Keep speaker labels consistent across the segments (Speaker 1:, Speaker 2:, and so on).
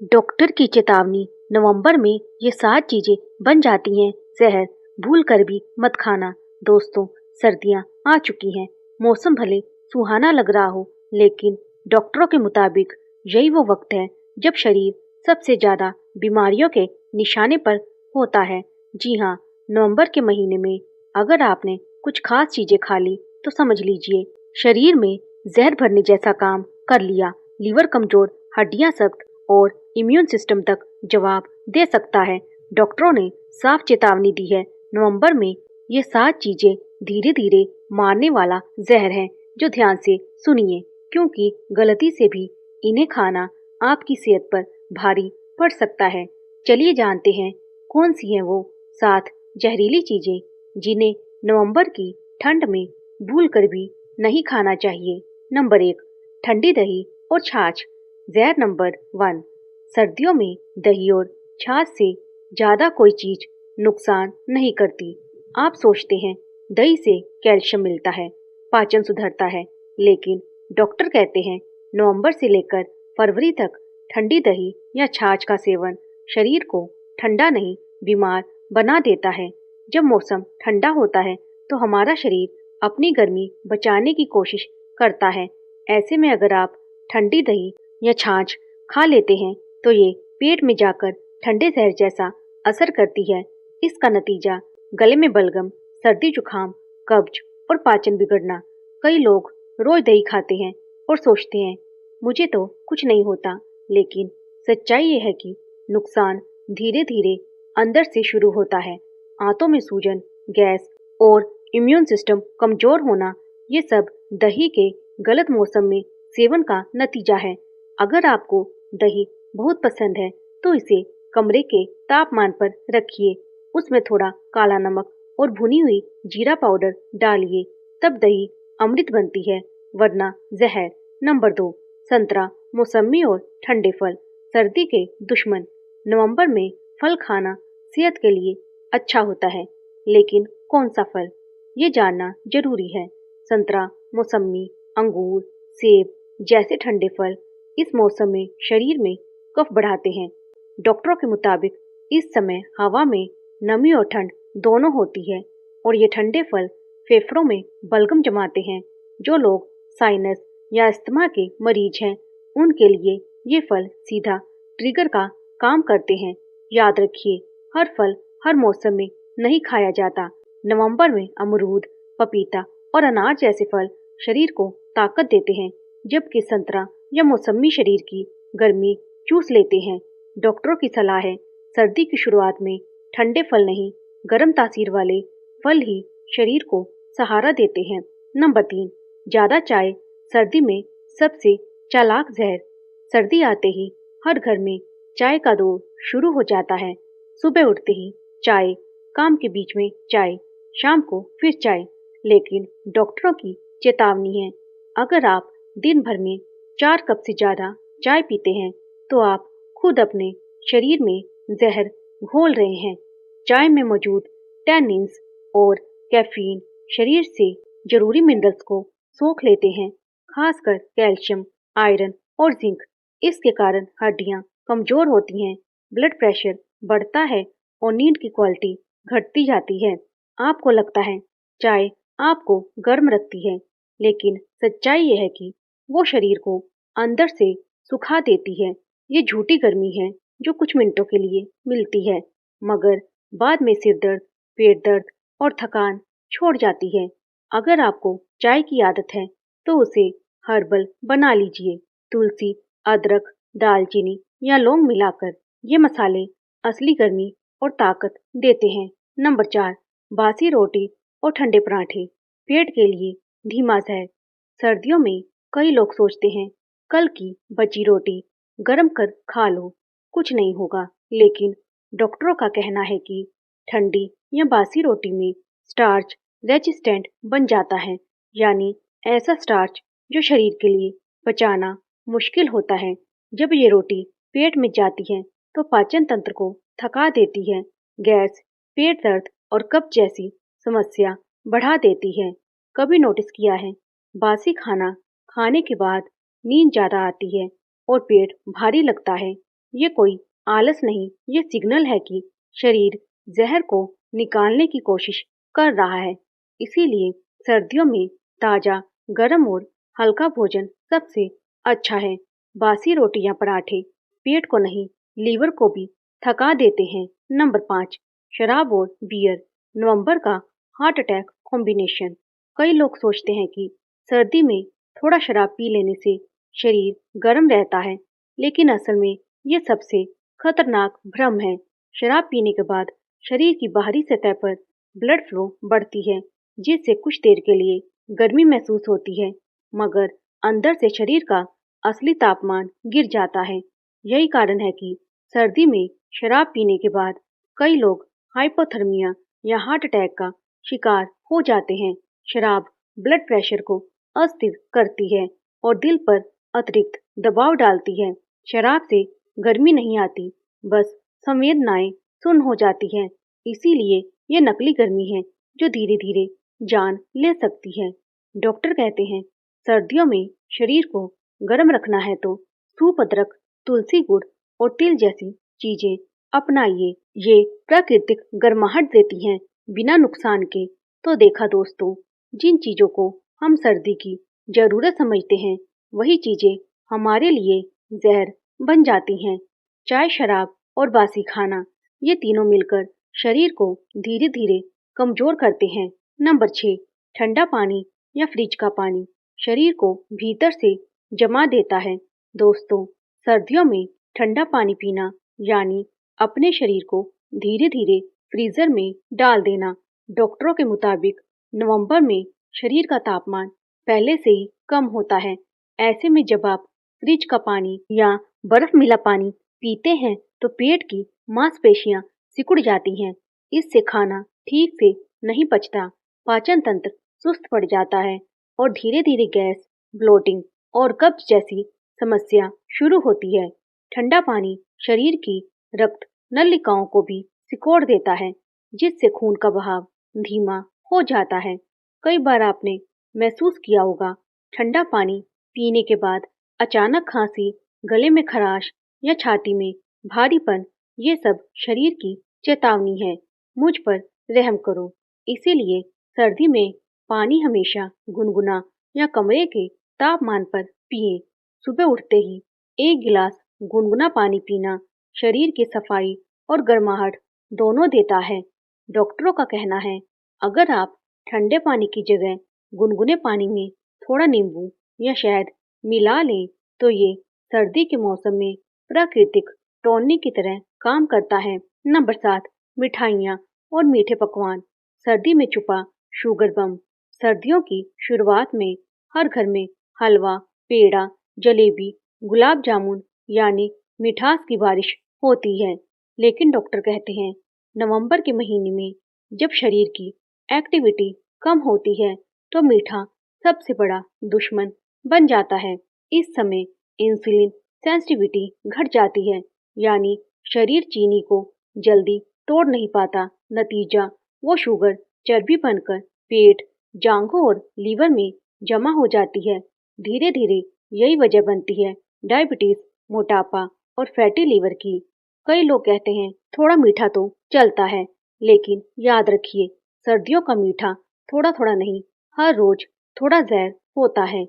Speaker 1: Doctor की चेतावनी। नवंबर में ये 7 चीजें बन जाती हैं जहर, भूल कर भी मत खाना। दोस्तों, सर्दियां आ चुकी हैं। मौसम भले सुहाना लग रहा हो, लेकिन डॉक्टरों के मुताबिक यही वो वक्त है जब शरीर सबसे ज्यादा बीमारियों के निशाने पर होता है। जी हाँ, नवंबर के महीने में अगर आपने कुछ खास चीजें खा ली तो समझ लीजिए शरीर में जहर भरने जैसा काम कर लिया। लीवर कमजोर, हड्डियां सख्त और इम्यून सिस्टम तक जवाब दे सकता है। डॉक्टरों ने साफ चेतावनी दी है, नवंबर में ये 7 चीजें धीरे धीरे मारने वाला जहर है, जो ध्यान से सुनिए, क्योंकि गलती से भी इन्हें खाना आपकी सेहत पर भारी पड़ सकता है। चलिए जानते हैं कौन सी हैं वो 7 जहरीली चीजें जिन्हें नवंबर की ठंड में भूल कर भी नहीं खाना चाहिए। नंबर 1, ठंडी दही और छाछ। जहर नंबर 1, सर्दियों में दही और छाछ से ज्यादा कोई चीज नुकसान नहीं करती। आप सोचते हैं दही से कैल्शियम मिलता है, पाचन सुधरता है, लेकिन डॉक्टर कहते हैं नवंबर से लेकर फरवरी तक ठंडी दही या छाछ का सेवन शरीर को ठंडा नहीं, बीमार बना देता है। जब मौसम ठंडा होता है तो हमारा शरीर अपनी गर्मी बचाने की कोशिश करता है। ऐसे में अगर आप ठंडी दही या छाछ खा लेते हैं तो ये पेट में जाकर ठंडे जहर जैसा असर करती है। इसका नतीजा गले में बलगम, सर्दी जुकाम, कब्ज और पाचन बिगड़ना। कई लोग रोज दही खाते हैं और सोचते हैं मुझे तो कुछ नहीं होता, लेकिन सच्चाई ये है कि नुकसान धीरे धीरे अंदर से शुरू होता है। आंतों में सूजन, गैस और इम्यून सिस्टम कमजोर होना, ये सब दही के गलत मौसम में सेवन का नतीजा है। अगर आपको दही बहुत पसंद है तो इसे कमरे के तापमान पर रखिए, उसमें थोड़ा काला नमक और भुनी हुई जीरा पाउडर डालिए, तब दही अमृत बनती है, वरना जहर। नंबर 2, संतरा, मौसमी और ठंडे फल। सर्दी के दुश्मन। नवंबर में फल खाना सेहत के लिए अच्छा होता है, लेकिन कौन सा फल, ये जानना जरूरी है। संतरा, मौसमी, अंगूर, सेब जैसे ठंडे फल इस मौसम में शरीर में कफ बढ़ाते हैं। डॉक्टरों के मुताबिक इस समय हवा में नमी और ठंड दोनों होती है, और ये ठंडे फल फेफड़ों में बलगम जमाते हैं। जो लोग साइनस या अस्थमा के मरीज हैं, उनके लिए ये फल सीधा ट्रिगर का काम करते हैं। याद रखिए, हर फल हर मौसम में नहीं खाया जाता। नवंबर में अमरूद, पपीता और अनार जैसे फल शरीर को ताकत देते हैं, जबकि संतरा या मौसमी शरीर की गर्मी चूस लेते हैं। डॉक्टरों की सलाह है सर्दी की शुरुआत में ठंडे फल नहीं, गर्म तासीर वाले फल ही शरीर को सहारा देते हैं। नंबर 3, ज्यादा चाय। सर्दी में सबसे चालाक जहर। सर्दी आते ही हर घर में चाय का दौर शुरू हो जाता है। सुबह उठते ही चाय, काम के बीच में चाय, शाम को फिर चाय। लेकिन डॉक्टरों की चेतावनी है, अगर आप दिन भर में 4 कप से ज्यादा चाय पीते हैं तो आप खुद अपने शरीर में जहर घोल रहे हैं। चाय में मौजूद टैनिन्स और कैफीन शरीर से जरूरी मिनरल्स को सोख लेते हैं, खासकर कैल्शियम, आयरन और जिंक। इसके कारण हड्डियां कमजोर होती हैं, ब्लड प्रेशर बढ़ता है और नींद की क्वालिटी घटती जाती है। आपको लगता है चाय आपको गर्म रखती है, लेकिन सच्चाई यह है कि वो शरीर को अंदर से सुखा देती है। ये झूठी गर्मी है जो कुछ मिनटों के लिए मिलती है, मगर बाद में सिर दर्द, पेट दर्द और थकान छोड़ जाती है। अगर आपको चाय की आदत है तो उसे हर्बल बना लीजिए। तुलसी, अदरक, दालचीनी या लौंग मिलाकर। ये मसाले असली गर्मी और ताकत देते हैं। नंबर 4, बासी रोटी और ठंडे पराठे। पेट के लिए धीमा जहर। सर्दियों में कई लोग सोचते हैं कल की बची रोटी गरम कर खा लो, कुछ नहीं होगा, लेकिन डॉक्टरों का कहना है कि ठंडी या बासी रोटी में स्टार्च रेजिस्टेंट बन जाता है, यानी ऐसा स्टार्च जो शरीर के लिए पचाना मुश्किल होता है। जब ये रोटी पेट में जाती है तो पाचन तंत्र को थका देती है, गैस, पेट दर्द और कब्ज जैसी समस्या बढ़ा देती है। कभी नोटिस किया है बासी खाना खाने के बाद नींद ज्यादा आती है और पेट भारी लगता है? ये कोई आलस नहीं, ये सिग्नल है कि शरीर जहर को निकालने की कोशिश कर रहा है। इसीलिए सर्दियों में ताजा, गर्म और हल्का भोजन सबसे अच्छा है। बासी रोटी या पराठे पेट को नहीं, लीवर को भी थका देते हैं। नंबर 5, शराब और बियर, नवंबर का हार्ट अटैक कॉम्बिनेशन। कई लोग सोचते हैं कि सर्दी में थोड़ा शराब पी लेने से शरीर गर्म रहता है, लेकिन असल में ये सबसे खतरनाक भ्रम है। शराब पीने के बाद शरीर की बाहरी सतह पर ब्लड फ्लो बढ़ती है, जिससे कुछ देर के लिए गर्मी महसूस होती है, मगर अंदर से शरीर का असली तापमान गिर जाता है। यही कारण है कि सर्दी में शराब पीने के बाद कई लोग हाइपोथर्मिया या हार्ट अटैक का शिकार हो जाते हैं। शराब ब्लड प्रेशर को अस्थिर करती है और दिल पर अतिरिक्त दबाव डालती है। शराब से गर्मी नहीं आती, बस संवेदनाएं सुन्न हो जाती हैं। इसीलिए ये नकली गर्मी है जो धीरे धीरे जान ले सकती है। डॉक्टर कहते हैं सर्दियों में शरीर को गर्म रखना है तो सूप, अदरक, तुलसी, गुड़ और तिल जैसी चीजें अपनाइए। ये प्राकृतिक गर्माहट देती हैं बिना नुकसान के। तो देखा दोस्तों, जिन चीजों को हम सर्दी की जरूरत समझते हैं, वही चीजें हमारे लिए जहर बन जाती हैं। चाय, शराब और बासी खाना, ये तीनों मिलकर शरीर को धीरे धीरे कमजोर करते हैं। नंबर 6, ठंडा पानी या फ्रिज का पानी शरीर को भीतर से जमा देता है। दोस्तों, सर्दियों में ठंडा पानी पीना यानी अपने शरीर को धीरे धीरे फ्रीजर में डाल देना। डॉक्टरों के मुताबिक नवंबर में शरीर का तापमान पहले से ही कम होता है। ऐसे में जब आप फ्रिज का पानी या बर्फ मिला पानी पीते हैं तो पेट की मांसपेशियां सिकुड़ जाती हैं। इससे खाना ठीक से नहीं पचता, पाचन तंत्र सुस्त पड़ जाता है और धीरे धीरे गैस, ब्लोटिंग और कब्ज जैसी समस्या शुरू होती है। ठंडा पानी शरीर की रक्त नलिकाओं को भी सिकोड़ देता है, जिससे खून का बहाव धीमा हो जाता है। कई बार आपने महसूस किया होगा, ठंडा पानी पीने के बाद अचानक खांसी, गले में खराश या छाती में भारीपन, ये सब शरीर की चेतावनी है, मुझ पर रहम करो। इसीलिए सर्दी में पानी हमेशा गुनगुना या कमरे के तापमान पर पिए। सुबह उठते ही एक गिलास गुनगुना पानी पीना शरीर की सफाई और गर्माहट दोनों देता है। डॉक्टरों का कहना है, अगर आप ठंडे पानी की जगह गुनगुने पानी में थोड़ा नींबू या शहद मिला लें तो ये सर्दी के मौसम में प्राकृतिक टॉनिक की तरह काम करता है। नंबर 7, मिठाइयाँ और मीठे पकवान, सर्दी में छुपा शुगर बम। सर्दियों की शुरुआत में हर घर में हलवा, पेड़ा, जलेबी, गुलाब जामुन यानी मिठास की बारिश होती है। लेकिन डॉक्टर कहते हैं नवंबर के महीने में जब शरीर की एक्टिविटी कम होती है तो मीठा सबसे बड़ा दुश्मन बन जाता है। इस समय इंसुलिन सेंसिटिविटी घट जाती है, यानी शरीर चीनी को जल्दी तोड़ नहीं पाता। नतीजा, वो शुगर चर्बी बनकर पेट, जांघों और लीवर में जमा हो जाती है। धीरे धीरे यही वजह बनती है डायबिटीज, मोटापा और फैटी लीवर की। कई लोग कहते हैं थोड़ा मीठा तो चलता है, लेकिन याद रखिए सर्दियों का मीठा थोड़ा थोड़ा नहीं, हर रोज थोड़ा जहर होता है।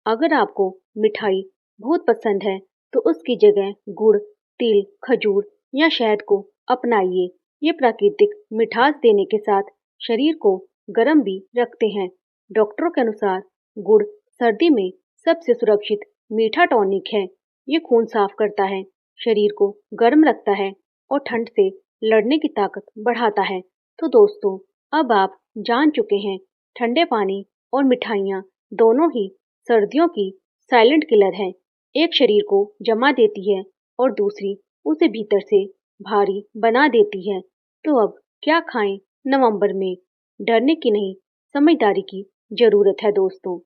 Speaker 1: अगर आपको मिठाई बहुत पसंद है तो उसकी जगह गुड़, तिल, खजूर या शहद को अपनाइए। ये प्राकृतिक मिठास देने के साथ शरीर को गर्म भी रखते हैं। डॉक्टरों के अनुसार गुड़ सर्दी में सबसे सुरक्षित मीठा टॉनिक है। ये खून साफ करता है, शरीर को गर्म रखता है और ठंड से लड़ने की ताकत बढ़ाता है। तो दोस्तों, अब आप जान चुके हैं ठंडे पानी और मिठाइयाँ दोनों ही सर्दियों की साइलेंट किलर है। एक शरीर को जमा देती है और दूसरी उसे भीतर से भारी बना देती है। तो अब क्या खाएं नवंबर में? डरने की नहीं, समझदारी की जरूरत है दोस्तों।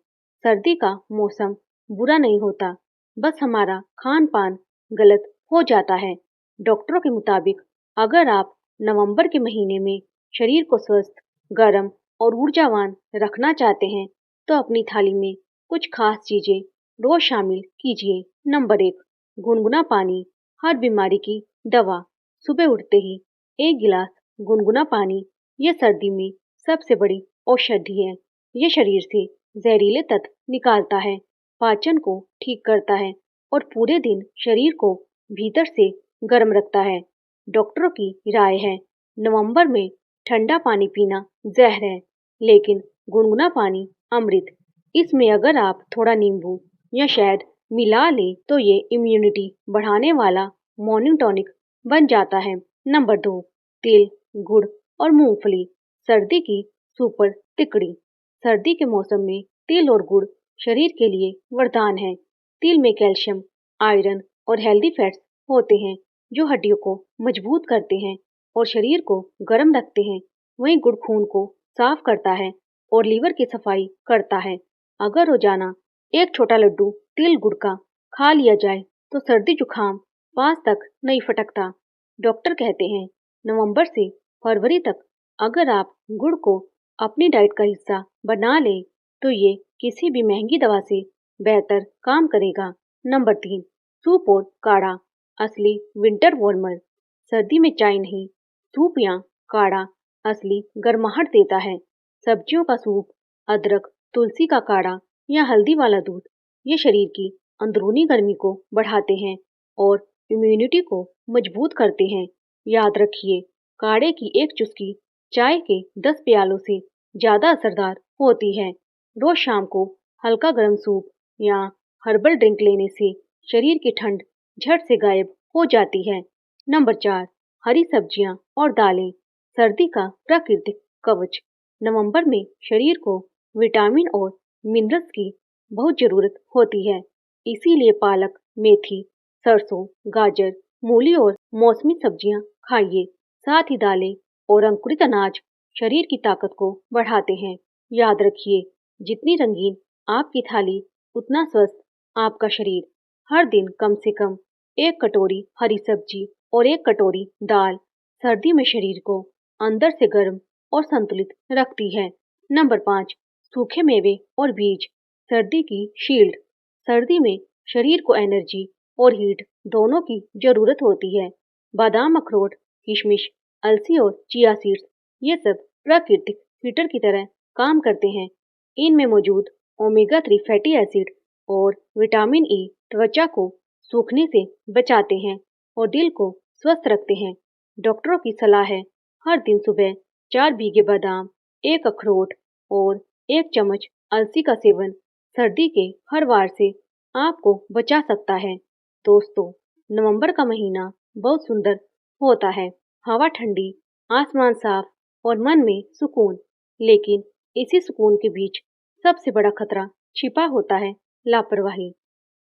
Speaker 1: सर्दी का मौसम बुरा नहीं होता, बस हमारा खान पान गलत हो जाता है। डॉक्टरों के मुताबिक अगर आप नवंबर के महीने में शरीर को स्वस्थ, गर्म और ऊर्जावान रखना चाहते हैं तो अपनी थाली में कुछ खास चीजें रोज शामिल कीजिए। नंबर 1, गुनगुना पानी। हर बीमारी की दवा। सुबह उठते ही एक गिलास गुनगुना पानी, यह सर्दी में सबसे बड़ी औषधि है। यह शरीर से जहरीले तत्व निकालता है, पाचन को ठीक करता है और पूरे दिन शरीर को भीतर से गर्म रखता है। डॉक्टरों की राय है, नवंबर में ठंडा पानी पीना जहर है, लेकिन गुनगुना पानी अमृत। इसमें अगर आप थोड़ा नींबू या शहद मिला लें तो ये इम्यूनिटी बढ़ाने वाला मॉर्निंग टॉनिक बन जाता है। नंबर 2, तिल, गुड़ और मूंगफली, सर्दी की सुपर तिकड़ी। सर्दी के मौसम में तिल और गुड़ शरीर के लिए वरदान है। तिल में कैल्शियम, आयरन और हेल्दी फैट्स होते हैं जो हड्डियों को मजबूत करते हैं और शरीर को गर्म रखते हैं। वहीं गुड़ खून को साफ करता है और लीवर की सफाई करता है। अगर रोजाना एक छोटा लड्डू तिल गुड़ का खा लिया जाए तो सर्दी जुकाम पास तक नहीं फटकता। डॉक्टर कहते हैं नवंबर से फरवरी तक अगर आप गुड़ को अपनी डाइट का हिस्सा बना लें तो ये किसी भी महंगी दवा से बेहतर काम करेगा। नंबर 3, सूप और काढ़ा, असली विंटर वार्मर। सर्दी में चाय नहीं, सूप या काढ़ा असली गर्माहट देता है। सब्जियों का सूप, अदरक, तुलसी का काढ़ा या हल्दी वाला दूध, ये शरीर की अंदरूनी गर्मी को बढ़ाते हैं और इम्यूनिटी को मजबूत करते हैं। याद रखिए, काढ़े की एक चुस्की चाय के 10 प्यालों से ज्यादा असरदार होती है। रोज शाम को हल्का गर्म सूप या हर्बल ड्रिंक लेने से शरीर की ठंड झट से गायब हो जाती है। नंबर 4, हरी सब्जियां और दालें, सर्दी का प्राकृतिक कवच। नवंबर में शरीर को विटामिन और मिनरल्स की बहुत जरूरत होती है, इसीलिए पालक, मेथी, सरसों, गाजर, मूली और मौसमी सब्जियां खाइए। साथ ही दालें और अंकुरित अनाज शरीर की ताकत को बढ़ाते हैं। याद रखिए, जितनी रंगीन आपकी थाली उतना स्वस्थ आपका शरीर। हर दिन कम से कम एक कटोरी हरी सब्जी और एक कटोरी दाल सर्दी में शरीर को अंदर से गर्म और संतुलित रखती है। नंबर 5, सूखे मेवे और बीज, सर्दी की शील्ड। सर्दी में शरीर को एनर्जी और हीट दोनों की जरूरत होती है। बादाम, अखरोट, किशमिश, अलसी और चिया सीड्स, ये सब प्राकृतिक हीटर की तरह काम करते हैं। इनमें मौजूद ओमेगा 3 फैटी एसिड और विटामिन ई त्वचा को सूखने से बचाते हैं और दिल को स्वस्थ रखते हैं। डॉक्टरों की सलाह है, हर दिन सुबह 4 भीगे बादाम, 1 अखरोट और 1 चम्मच अलसी का सेवन सर्दी के हर वार से आपको बचा सकता है। दोस्तों, नवंबर का महीना बहुत सुंदर होता है। हवा ठंडी, आसमान साफ और मन में सुकून। लेकिन इसी सुकून के बीच सबसे बड़ा खतरा छिपा होता है, लापरवाही।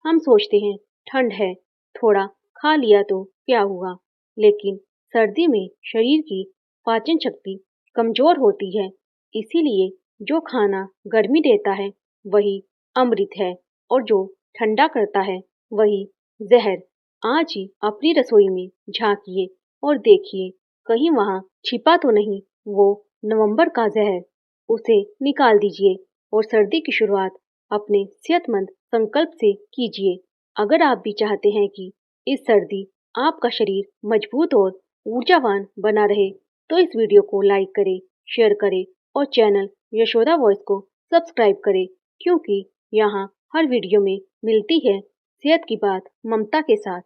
Speaker 1: हम सोचते हैं ठंड है, थोड़ा खा लिया तो क्या हुआ, लेकिन सर्दी में शरीर की पाचन शक्ति कमजोर होती है। इसीलिए जो खाना गर्मी देता है वही अमृत है और जो ठंडा करता है वही जहर। आज ही अपनी रसोई में झांकिए और देखिए, कहीं वहां छिपा तो नहीं वो नवंबर का जहर। उसे निकाल दीजिए और सर्दी की शुरुआत अपने सेहतमंद संकल्प से कीजिए। अगर आप भी चाहते हैं कि इस सर्दी आपका शरीर मजबूत और ऊर्जावान बना रहे, तो इस वीडियो को लाइक करें, शेयर करें और चैनल यशोदा वॉइस को सब्सक्राइब करें, क्योंकि यहाँ हर वीडियो में मिलती है सेहत की बात ममता के साथ।